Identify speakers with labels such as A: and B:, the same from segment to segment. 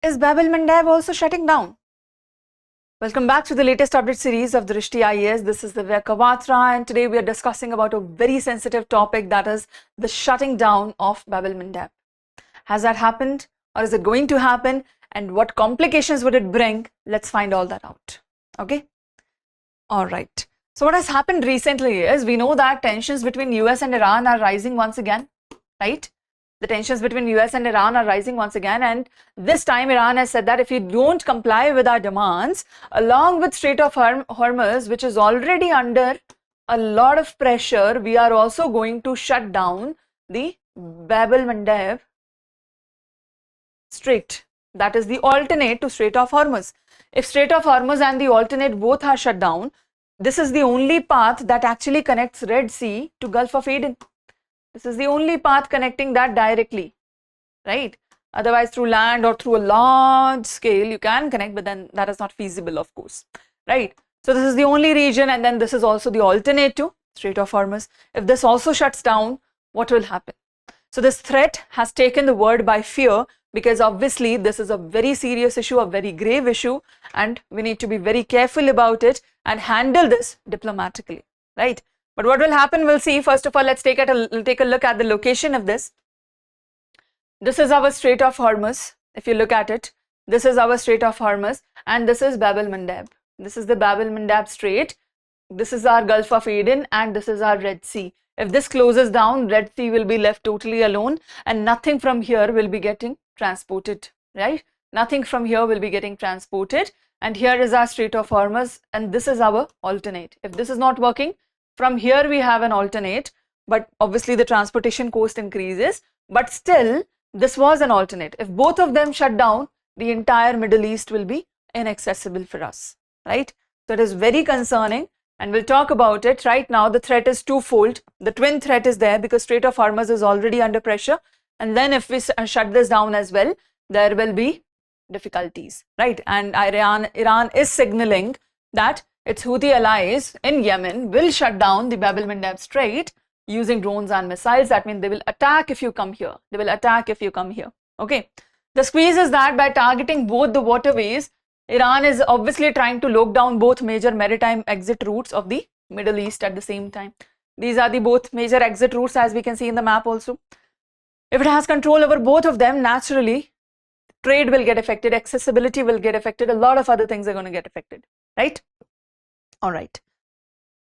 A: Is Bab el-Mandeb also shutting down? Welcome back to the latest update series of Drishti IAS. This is Divya Kawatra, and today we are discussing about a very sensitive topic, that is the shutting down of Bab el-Mandeb. Has that happened, or is it going to happen, and what complications would it bring? Let's find all that out. Okay? All right. So what has happened recently is, we know that tensions between US and Iran are rising once again, right? The tensions between US and Iran are rising once again, and this time Iran has said that if you don't comply with our demands, along with Strait of Hormuz, which is already under a lot of pressure, we are also going to shut down the Bab el-Mandeb Strait. That is the alternate to Strait of Hormuz. If Strait of Hormuz and the alternate both are shut down, this is the only path that actually connects Red Sea to Gulf of Aden. This is the only path connecting that directly, right? Otherwise, through land or through a large scale, you can connect, but then that is not feasible, of course, right? So this is the only region, and then this is also the alternate to Strait of Hormuz. If this also shuts down, what will happen? So this threat has taken the world by fear, because obviously this is a very serious issue, a very grave issue, and we need to be very careful about it and handle this diplomatically, right? But what will happen, we'll see. First of all, let's take a look at the location of this. This is our Strait of Hormuz. If you look at it, this is our Strait of Hormuz, and this is Bab el-Mandeb. This is the Bab el-Mandeb Strait. This is our Gulf of Aden, and this is our Red Sea. If this closes down, Red Sea will be left totally alone, and nothing from here will be getting transported, right? Nothing from here will be getting transported. And here is our Strait of Hormuz, and this is our alternate. If this is not working, from here we have an alternate, but obviously the transportation cost increases, but still this was an alternate. If both of them shut down, the entire Middle East will be inaccessible for us, right? So it is very concerning, and we'll talk about it. Right now the threat is twofold. The twin threat is there because Strait of Hormuz is already under pressure, and then if we shut this down as well, there will be difficulties, right? And Iran is signaling that its Houthi allies in Yemen will shut down the Bab el-Mandeb Strait using drones and missiles. That means they will attack if you come here. They will attack if you come here. Okay. The squeeze is that by targeting both the waterways, Iran is obviously trying to lock down both major maritime exit routes of the Middle East at the same time. These are the both major exit routes, as we can see in the map also. If it has control over both of them, naturally, trade will get affected, accessibility will get affected, a lot of other things are going to get affected, right? All right,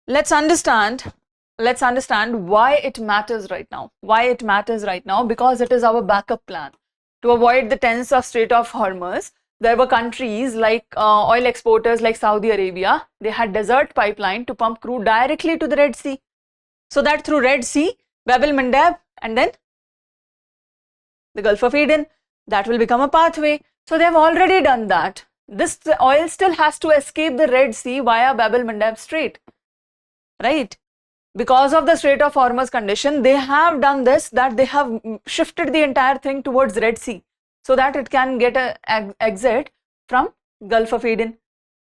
A: let's understand why it matters right now. Why it matters right now? Because it is our backup plan. To avoid the tense of Strait of Hormuz, there were countries like oil exporters like Saudi Arabia. They had desert pipeline to pump crude directly to the Red Sea. So that through Red Sea, Bab el-Mandeb, and then the Gulf of Aden, that will become a pathway. So they have already done that. This oil still has to escape the Red Sea via Bab el-Mandeb Strait, right? Because of the Strait of Hormuz condition, they have done this, that they have shifted the entire thing towards Red Sea so that it can get an exit from Gulf of Aden.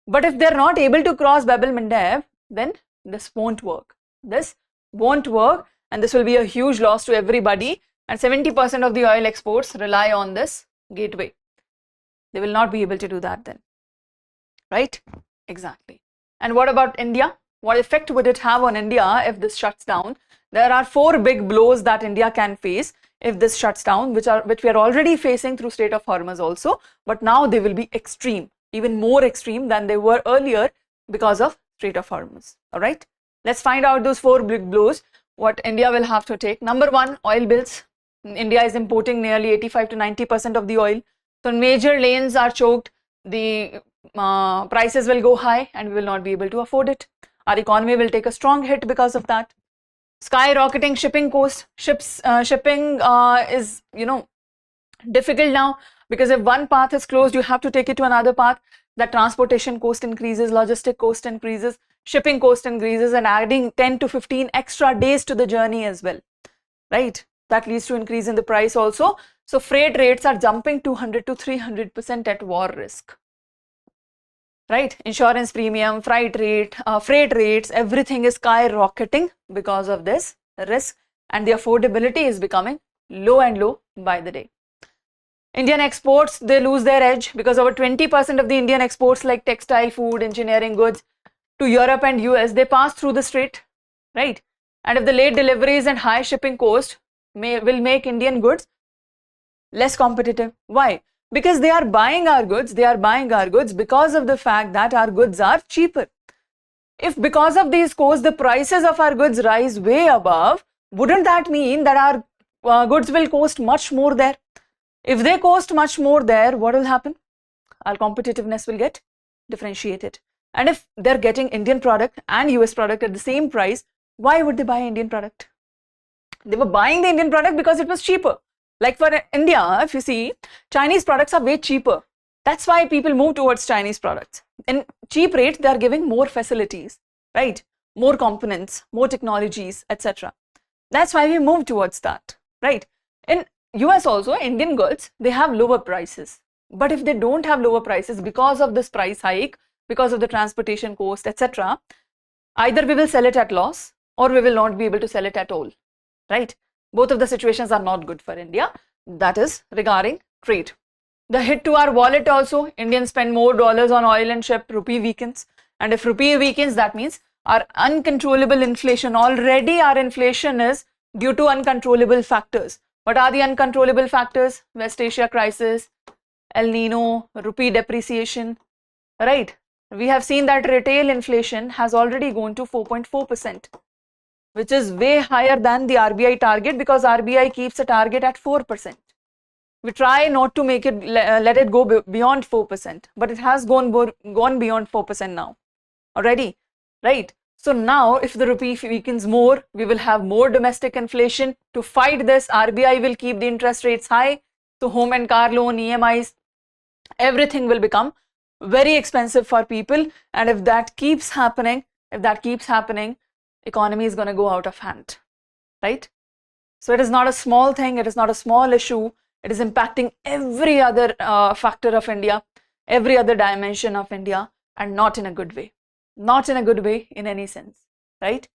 A: But if they're not able to cross Bab el-Mandeb, then this won't work. This won't work, and this will be a huge loss to everybody. And 70% of the oil exports rely on this gateway. They will not be able to do that then, right? Exactly. And what about India? What effect would it have on India if this shuts down? There are 4 big blows that India can face if this shuts down, which we are already facing through Strait of Hormuz also, but now they will be extreme, even more extreme than they were earlier because of Strait of Hormuz. All right, let's find out those 4 big blows, what India will have to take. Number 1, oil bills. India is importing nearly 85 to 90% of the oil. So major lanes are choked, the prices will go high, and we will not be able to afford it. Our economy will take a strong hit because of that. Skyrocketing shipping costs. Shipping is, difficult now, because if one path is closed, you have to take it to another path. The transportation cost increases, logistic cost increases, shipping cost increases, and adding 10 to 15 extra days to the journey as well, right? That leads to increase in the price also. So freight rates are jumping 200 to 300% at war risk, right? Insurance premium, freight rates, everything is skyrocketing because of this risk, and the affordability is becoming low and low by the day. Indian exports, they lose their edge because over 20% of the Indian exports like textile, food, engineering goods to Europe and US, they pass through the strait, right? And if the late deliveries and high shipping cost will make Indian goods less competitive. Why? Because they are buying our goods, because of the fact that our goods are cheaper. If because of these costs, the prices of our goods rise way above, wouldn't that mean that our goods will cost much more there? If they cost much more there, what will happen? Our competitiveness will get differentiated. And if they're getting Indian product and US product at the same price, why would they buy Indian product? They were buying the Indian product because it was cheaper. Like for India, if you see, Chinese products are way cheaper. That's why people move towards Chinese products. In cheap rates, they are giving more facilities, right? More components, more technologies, etc. That's why we move towards that, right? In US also, Indian goods, they have lower prices. But if they don't have lower prices because of this price hike, because of the transportation cost, etc., either we will sell it at loss or we will not be able to sell it at all, right? Both of the situations are not good for India. That is regarding trade. The hit to our wallet also, Indians spend more dollars on oil and ship, rupee weakens. And if rupee weakens, that means our uncontrollable inflation. Already our inflation is due to uncontrollable factors. What are the uncontrollable factors? West Asia crisis, El Nino, rupee depreciation, right? We have seen that retail inflation has already gone to 4.4%. which is way higher than the RBI target, because RBI keeps a target at 4%. We try not to make it, let it go beyond 4%, but it has gone beyond 4% now already, right? So now if the rupee weakens more, we will have more domestic inflation. To fight this, RBI will keep the interest rates high. So home and car loan, EMIs, everything will become very expensive for people. And if that keeps happening, economy is going to go out of hand, right? So it is not a small thing. It is not a small issue. It is impacting every other factor of India, every other dimension of India, and not in a good way. Not in a good way in any sense, right?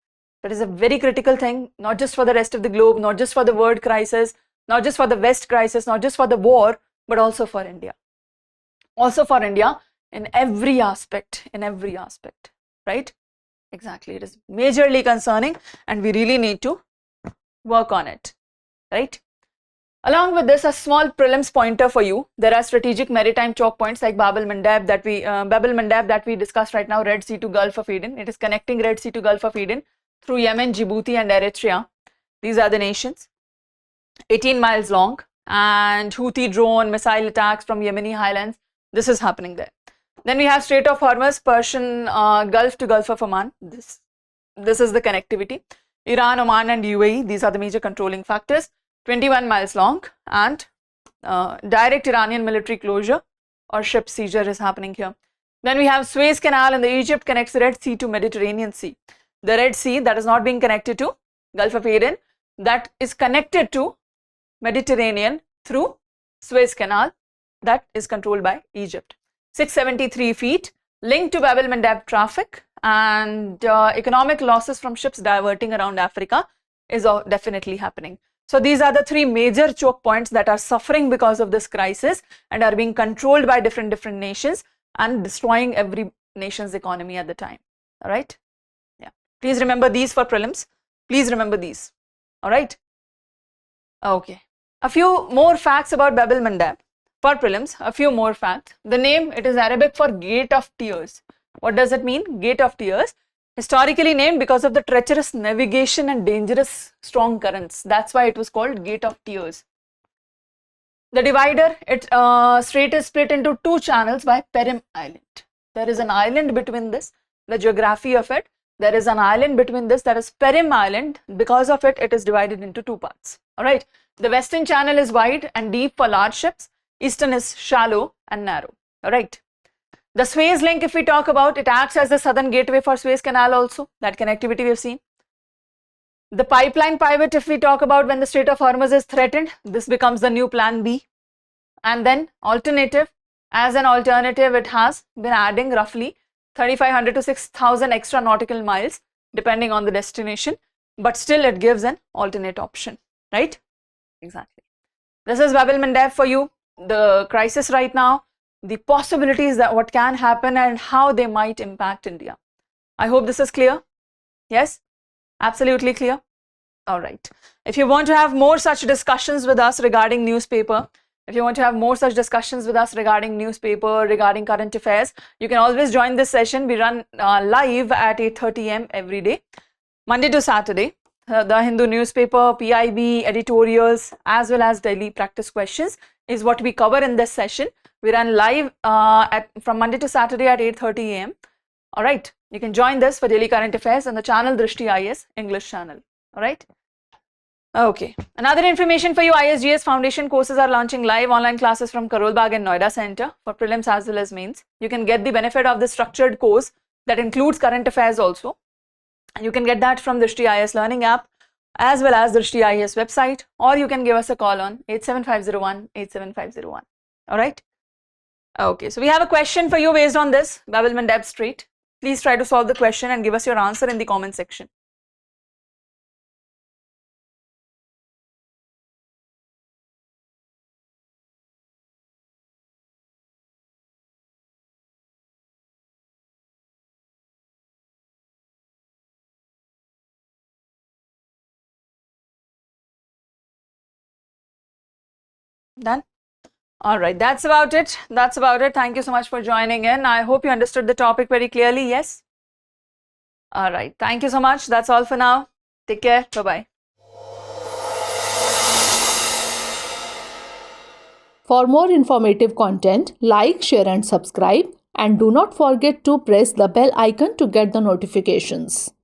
A: That is a very critical thing, not just for the rest of the globe, not just for the world crisis, not just for the West crisis, not just for the war, but also for India. Also for India in every aspect, right? Exactly. It is majorly concerning and we really need to work on it, right? Along with this, a small prelims pointer for you. There are strategic maritime choke points like Bab el-Mandeb that we discussed right now, Red Sea to Gulf of Aden. It is connecting Red Sea to Gulf of Aden through Yemen, Djibouti and Eritrea. These are the nations. 18 miles long, and Houthi drone missile attacks from Yemeni highlands. This is happening there. Then we have Strait of Hormuz, Persian Gulf to Gulf of Oman. This is the connectivity. Iran, Oman and UAE, these are the major controlling factors. 21 miles long, and direct Iranian military closure or ship seizure is happening here. Then we have Suez Canal in the Egypt connects Red Sea to Mediterranean Sea. The Red Sea that is not being connected to Gulf of Aden, that is connected to Mediterranean through Suez Canal that is controlled by Egypt. 673 feet, linked to Bab el-Mandeb traffic, and economic losses from ships diverting around Africa is definitely happening. So these are the three major choke points that are suffering because of this crisis and are being controlled by different nations and destroying every nation's economy at the time. All right. Yeah. Please remember these for prelims. Please remember these. All right. Okay. A few more facts about Bab el-Mandeb. For prelims, a few more facts. The name, it is Arabic for Gate of Tears. What does it mean? Gate of Tears. Historically named because of the treacherous navigation and dangerous strong currents. That's why it was called Gate of Tears. The divider, strait is split into two channels by Perim Island. There is an island between this, the geography of it. There is an island between this, that is Perim Island. Because of it, it is divided into two parts. All right. The western channel is wide and deep for large ships. Eastern is shallow and narrow. All right. The Suez link, if we talk about, it acts as the southern gateway for Suez Canal also. That connectivity we have seen. The pipeline pivot, if we talk about when the Strait of Hormuz is threatened, this becomes the new plan B. And then alternative, as an alternative, it has been adding roughly 3,500 to 6,000 extra nautical miles depending on the destination. But still it gives an alternate option, right? Exactly. This is Bab el-Mandeb for you. the crisis right now, the possibilities that what can happen and how they might impact India. I hope this is clear. Yes, absolutely clear. All right. If you want to have more such discussions with us regarding newspaper, regarding current affairs, you can always join this session. We run live at 8:30 am every day, Monday to Saturday. The Hindu newspaper, PIB, editorials, as well as daily practice questions is what we cover in this session. We run live from Monday to Saturday at 8:30 am. All right. You can join this for daily current affairs on the channel Drishti IAS English channel. All right. Okay. Another information for you, ISGS foundation courses are launching live online classes from Karol Bagh and Noida Center for prelims as well as mains. You can get the benefit of the structured course that includes current affairs also. And you can get that from the Drishti IAS learning app as well as the Drishti IAS website, or you can give us a call on 87501-87501. All right. Okay. So we have a question for you based on this Bab el-Mandeb Strait. Please try to solve the question and give us your answer in the comment section. Done? All right, that's about it. Thank you so much for joining in. I hope you understood the topic very clearly. Yes? All right, thank you so much. That's all for now. Take care. Bye-bye.
B: For more informative content, like, share and subscribe, and do not forget to press the bell icon to get the notifications.